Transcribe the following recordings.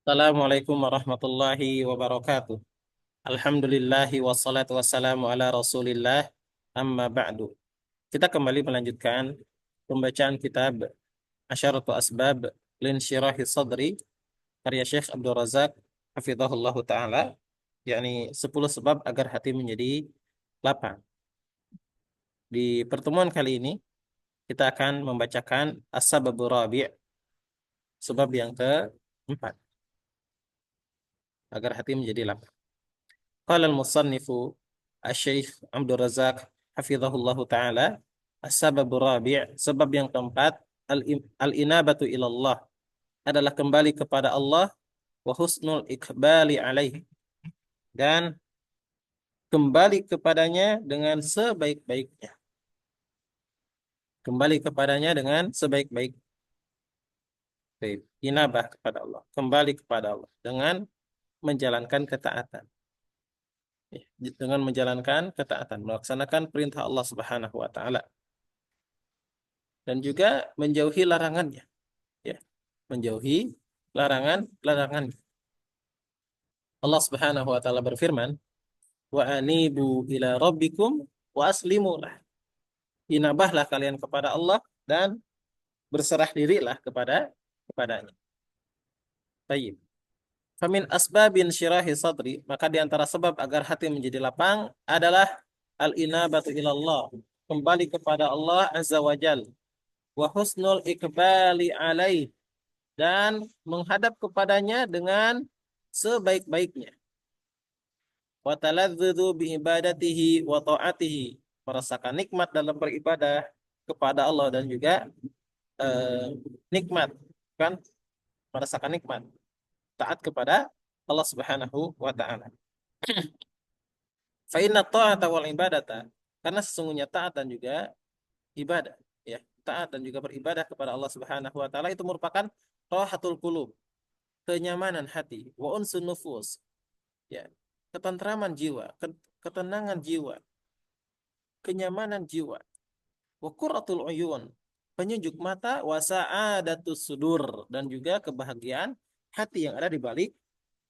Assalamualaikum warahmatullahi wabarakatuh. Alhamdulillahi wassalatu wassalamu ala rasulillah amma ba'du. Kita kembali melanjutkan pembacaan kitab Asyaratu Asbab Linsyirahi Sadri karya Syekh Abdul Razak hafizahullahu ta'ala, yakni 10 sebab agar hati menjadi lapang. Di pertemuan kali ini kita akan membacakan As-Sababur Rabi', sebab yang keempat agar hati menjadi lapang. Qala al-musannifu Asy-Syaikh Abdul Razak hafizahullahu taala, as-sababur rabi', sebab yang keempat, al-inabatu ilallah, adalah kembali kepada Allah, wa husnul iqbali alaihi, dan kembali kepadanya dengan sebaik-baiknya. Kembali kepadanya dengan sebaik-baik. Baik. Inabah kepada Allah, kembali kepada Allah dengan menjalankan ketaatan. Ya, dengan menjalankan ketaatan, melaksanakan perintah Allah Subhanahu wa taala, dan juga menjauhi larangannya, ya, menjauhi larangan. Allah Subhanahu wa taala berfirman, wa anibu ila rabbikum wa aslimu lah. Inabahlah kalian kepada Allah dan berserah dirilah kepadanya. Baik. Famin asbabin syirahi sadri, maka di antara sebab agar hati menjadi lapang adalah al-inabatu ilallah, kembali kepada Allah azza wa jalla, wa husnul iqbali alaih, dan menghadap kepadanya dengan sebaik-baiknya. Wa taladzudzu bi ibadatihi wa taatihi, merasakan nikmat dalam beribadah kepada Allah dan juga nikmat, kan, merasakan nikmat taat kepada Allah Subhanahu wa taala. Fa inna ta'ata wal ibadata, karena sesungguhnya taat dan juga ibadah, ya, taat dan juga beribadah kepada Allah Subhanahu wa taala itu merupakan rahatul qulub, kenyamanan hati, wa unsun nufus, ya, ketentraman jiwa, ketenangan jiwa, kenyamanan jiwa, wa qurratul uyun, penyejuk mata, wa sa'adatus sudur, dan juga kebahagiaan hati yang ada di balik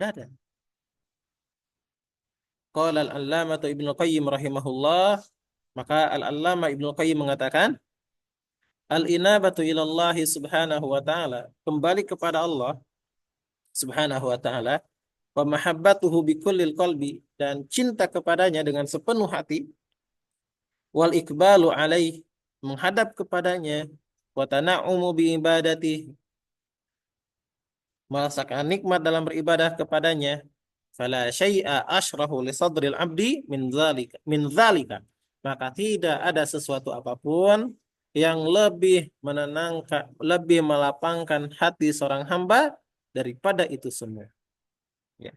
dada. Qala al-allamah Ibnu Qayyim rahimahullah, maka al-allamah Ibnu Qayyim mengatakan, al-inabatu ilallahi subhanahu wa ta'ala, kembali kepada Allah Subhanahu wa ta'ala, wa mahabbatuhu bikullil qalbi, dan cinta kepadanya dengan sepenuh hati, wal ikbalu alaih, menghadap kepadanya, wa tana'umu bi ibadati, merasakan nikmat dalam beribadah kepadanya, fala syai'a asyrahu li sadril abdi min dzalika, maka tidak ada sesuatu apapun yang lebih menenangkan, lebih melapangkan hati seorang hamba daripada itu semua, ya,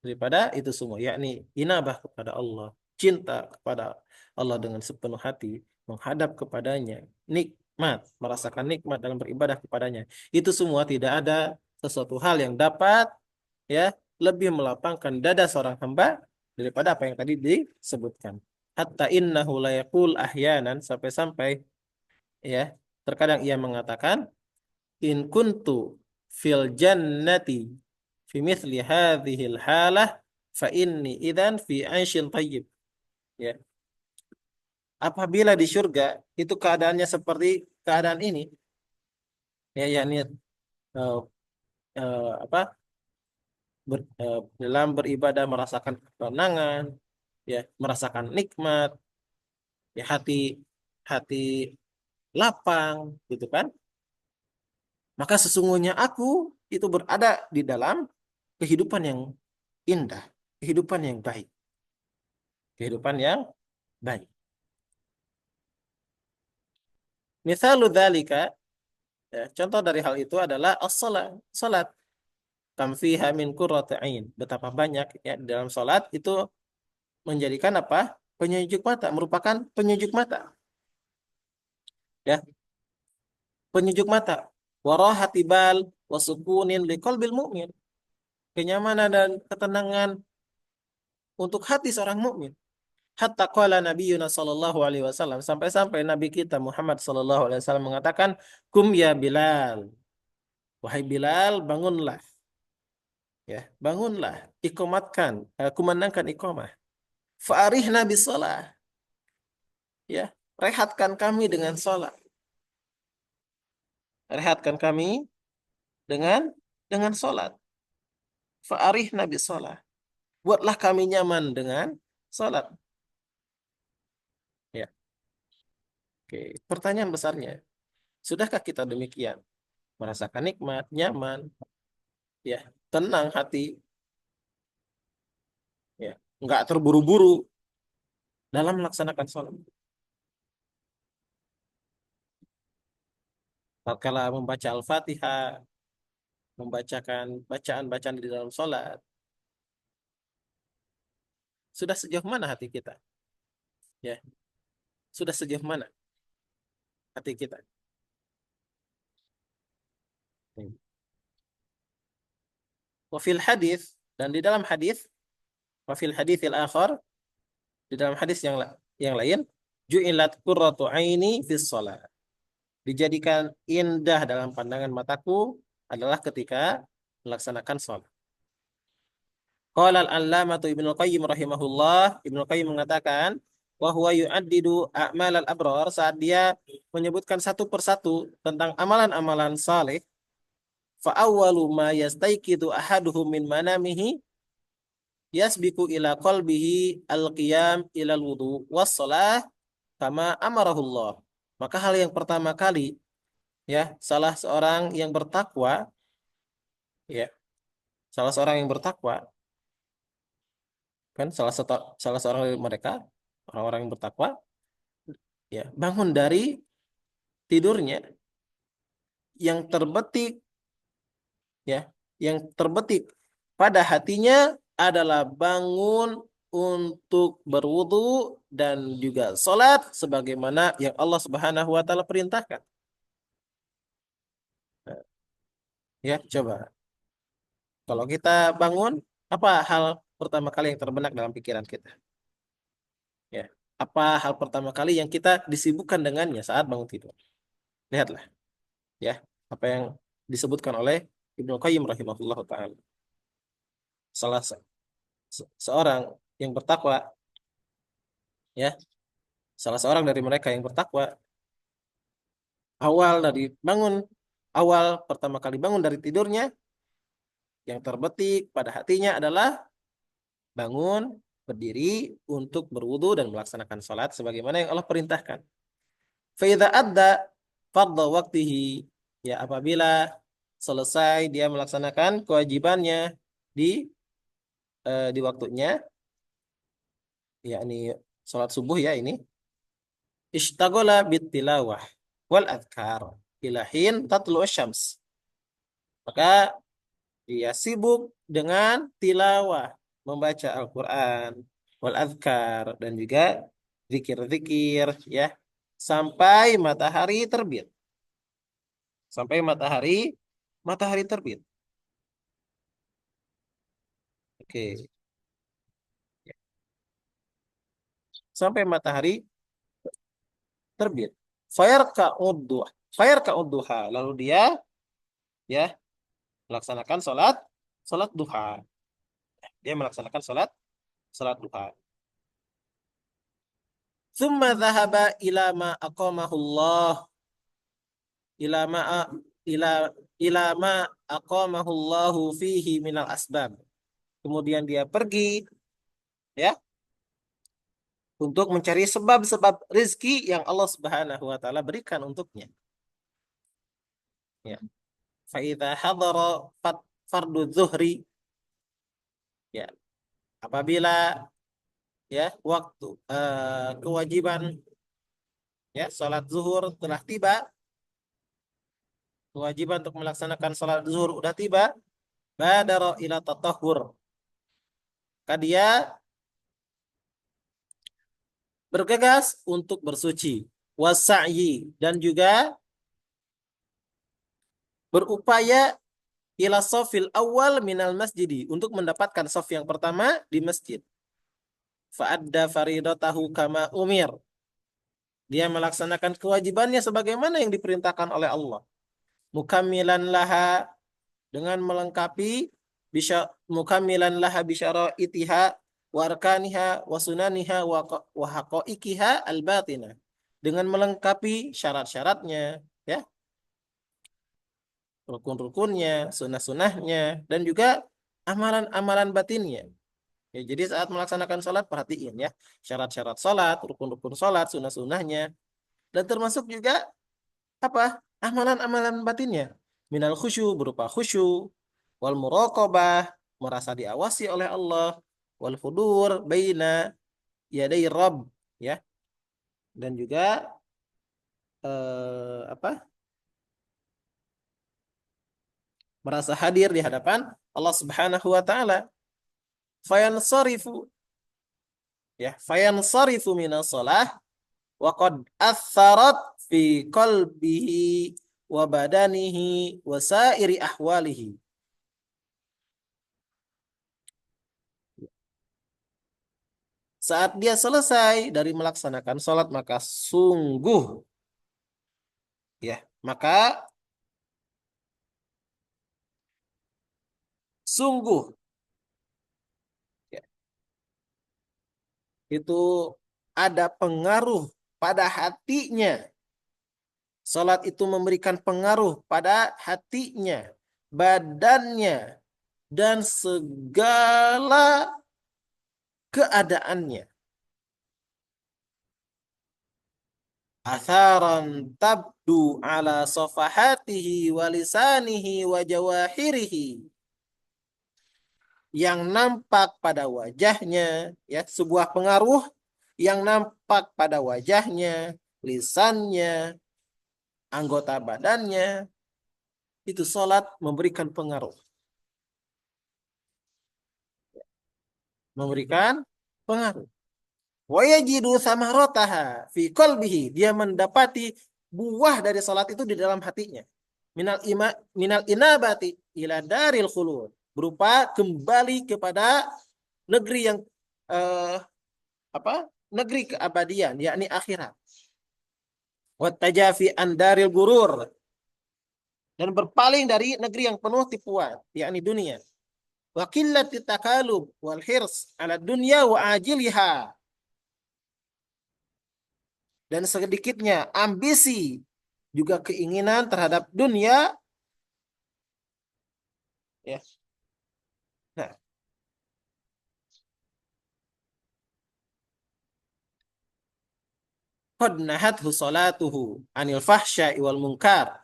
daripada itu semua, yakni inabah kepada Allah, cinta kepada Allah dengan sepenuh hati, menghadap kepadanya, nikmat, merasakan nikmat dalam beribadah kepadanya. Itu semua tidak ada sesuatu hal yang dapat, ya, lebih melapangkan dada seorang hamba daripada apa yang tadi disebutkan. Hatta innahu la yaqul ahyanan, sampai-sampai, ya, terkadang ia mengatakan, in kuntu fil jannati fi mithli hadhil halah fa inni idzan fi 'aisyin thayyib, ya, apabila di surga itu keadaannya seperti keadaan ini, ya, yakni eh, apa, dalam beribadah merasakan ketenangan, ya, merasakan nikmat, ya, hati hati lapang, gitu kan, maka sesungguhnya aku itu berada di dalam kehidupan yang indah, kehidupan yang baik, kehidupan yang baik. Misalu dzalika, ya, contoh dari hal itu adalah as-salat, salat, kam fiha min qurrati ain, betapa banyak, ya, di dalam salat itu menjadikan apa? Penyejuk mata, merupakan penyejuk mata, ya, penyejuk mata, warahati bal wasukunin liqalbil mu'min, kenyamanan dan ketenangan untuk hati seorang mukmin. Hatta qala nabiyuna sallallahu alaihi wasallam, sampai-sampai nabi kita Muhammad sallallahu alaihi wasallam mengatakan, kum ya Bilal, wahai Bilal, bangunlah. Ya, bangunlah, ikomatkan, kumandangkan ikomah. Fa'arihna bisolah. Ya, rehatkan kami dengan sholat. Rehatkan kami dengan sholat. Fa'arihna bisolah. Buatlah kami nyaman dengan sholat. Ya, oke. Pertanyaan besarnya, sudahkah kita demikian? Merasakan nikmat, nyaman, ya, tenang hati, ya, nggak terburu-buru dalam melaksanakan sholat. Tatkala membaca Al-Fatihah, membacakan bacaan-bacaan di dalam sholat, sudah sejauh mana hati kita? Ya, sudah sejauh mana hati kita? Wafil hadis dan di dalam hadis, wafil haditsil akhar, di dalam hadis yang lain, ju'ilat qurratu aini fis shalah. Dijadikan indah dalam pandangan mataku adalah ketika melaksanakan sholat. Qala al-allamatu Ibnu Qayyim rahimahullah, Ibnu Qayyim mengatakan wa huwa yu'addidu a'malal abrar, saat dia menyebutkan satu persatu tentang amalan-amalan saleh, fa awwalu ma yastayqidu ahaduhum min manamihi yasbiqu ila qalbihi al-qiyam ila al-wudu was shalah kama amarahullah. Maka hal yang pertama kali, ya, salah seorang yang bertakwa, ya, salah seorang yang bertakwa, kan salah seorang dari mereka, orang-orang yang bertakwa, ya, bangun dari tidurnya, yang terbetik, ya, yang terbetik pada hatinya adalah bangun untuk berwudu dan juga sholat sebagaimana yang Allah Subhanahu wa taala perintahkan. Ya, coba. Kalau kita bangun, apa hal pertama kali yang terbenak dalam pikiran kita? Ya. Apa hal pertama kali yang kita disibukkan dengannya saat bangun tidur? Lihatlah, ya, apa yang disebutkan oleh Ibnu Qayyim rahimahullah taala. Salah seorang yang bertakwa, ya, salah seorang dari mereka yang bertakwa, awal dari bangun, awal pertama kali bangun dari tidurnya, yang terbetik pada hatinya adalah bangun, berdiri untuk berwudu dan melaksanakan salat sebagaimana yang Allah perintahkan. Faida adda fardhu waktihi, ya, apabila selesai dia melaksanakan kewajibannya di di waktunya, yakni salat subuh, ya, ini ishtaghala bitilawah wal adhkar ilahin tatlu syams, maka dia sibuk dengan tilawah, membaca Al-Quran, wal adhkar, dan juga zikir-zikir, ya, sampai matahari terbit. Sampai matahari terbit. Oke. Sampai matahari terbit. Fayarka'ud duha. Lalu dia, ya, melaksanakan salat duha. Dia melaksanakan salat duha. Tsumma dhahaba ila ma aqamahullah ila ma ila ila ma aqamahullahu fihi minal asbab. Kemudian dia pergi, ya, untuk mencari sebab-sebab rezeki yang Allah Subhanahu wa taala berikan untuknya. Ya. Fa idza hadara fardu zuhri, ya, apabila, ya, waktu kewajiban, ya, salat zuhur telah tiba, kewajiban untuk melaksanakan salat zuhur udah tiba, badara ila tatahhur, maka dia bergegas untuk bersuci, wasa'yi, dan juga berupaya ila safil awal minal masjidi, untuk mendapatkan saf yang pertama di masjid. Fa'adda faridatahu kama umir, dia melaksanakan kewajibannya sebagaimana yang diperintahkan oleh Allah. Mukammilan laha, dengan melengkapi mukammilan laha bisyaraitiha wa arkaniha wa sunaniha wa haqaiqiha al-batinah. Dengan melengkapi syarat-syaratnya, ya, rukun-rukunnya, sunnah-sunnahnya, dan juga amalan-amalan batinnya. Ya, jadi saat melaksanakan sholat perhatiin ya syarat-syarat sholat, rukun-rukun sholat, sunnah-sunnahnya, dan termasuk juga apa amalan-amalan batinnya. Minal khusyu berupa khusyu, wal muraqabah merasa diawasi oleh Allah, wal hudur baina yaday Rabb, ya, dan juga apa merasa hadir di hadapan Allah Subhanahu wa taala. Fayansarifu, ya, fayansarifu minas shalah wa qad atharat fi qalbihi wa badanihi wa sairi ahwalihi. Saat dia selesai dari melaksanakan sholat maka sungguh, ya, maka sungguh, ya, itu ada pengaruh pada hatinya. Sholat itu memberikan pengaruh pada hatinya, badannya, dan segala keadaannya. Atharan tabdu ala safahatihi wa lisanihi wa jawahirihi, yang nampak pada wajahnya, ya, sebuah pengaruh yang nampak pada wajahnya, lisannya, anggota badannya, itu sholat memberikan pengaruh, memberikan pengaruh. Wa yajidu thamarataha fi qalbihi, dia mendapati buah dari sholat itu di dalam hatinya. Minal inabati ila daril khulud, berupa kembali kepada negeri yang eh, negeri keabadian, yakni akhirat. Wa tajafi an daril gurur, dan berpaling dari negeri yang penuh tipuan, yakni dunia. Wa qillati takalub wal hirs ala dunya wa ajiliha, dan sedikitnya ambisi juga keinginan terhadap dunia, ya. Nah, qad nahathu salatuhu anil fahsya'i wal munkar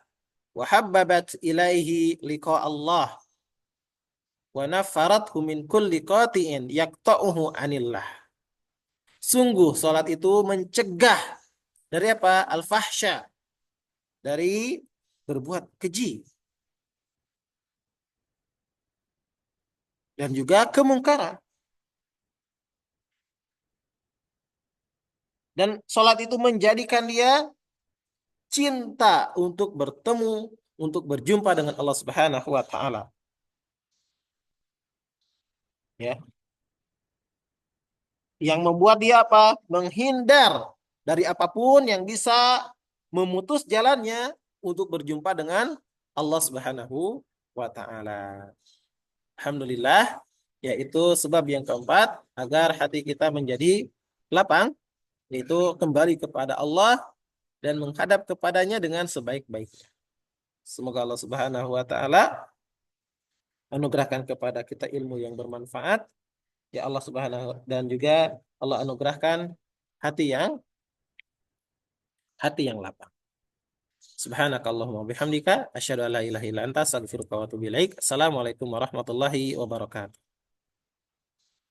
wa habbabat ilaihi liqa Allah wa nafarathu min kulli qati'in yaqta'uhu anillah. Sungguh salat itu mencegah dari apa? Al-fahsya, dari berbuat keji, dan juga kemungkaran. Dan salat itu menjadikan dia cinta untuk bertemu, untuk berjumpa dengan Allah Subhanahu wa taala. Ya, yang membuat dia apa? Menghindar dari apapun yang bisa memutus jalannya untuk berjumpa dengan Allah Subhanahu wa taala. Alhamdulillah, yaitu sebab yang keempat agar hati kita menjadi lapang, yaitu kembali kepada Allah dan menghadap kepadanya dengan sebaik-baiknya. Semoga Allah Subhanahu wa taala anugerahkan kepada kita ilmu yang bermanfaat. Ya Allah Subhanahu, dan juga Allah anugerahkan hati yang lapang. Subhanakallahumma bihamdika asyhadu an la ilaha illa anta astaghfiruka wa atubu ilaik. Assalamualaikum warahmatullahi wabarakatuh.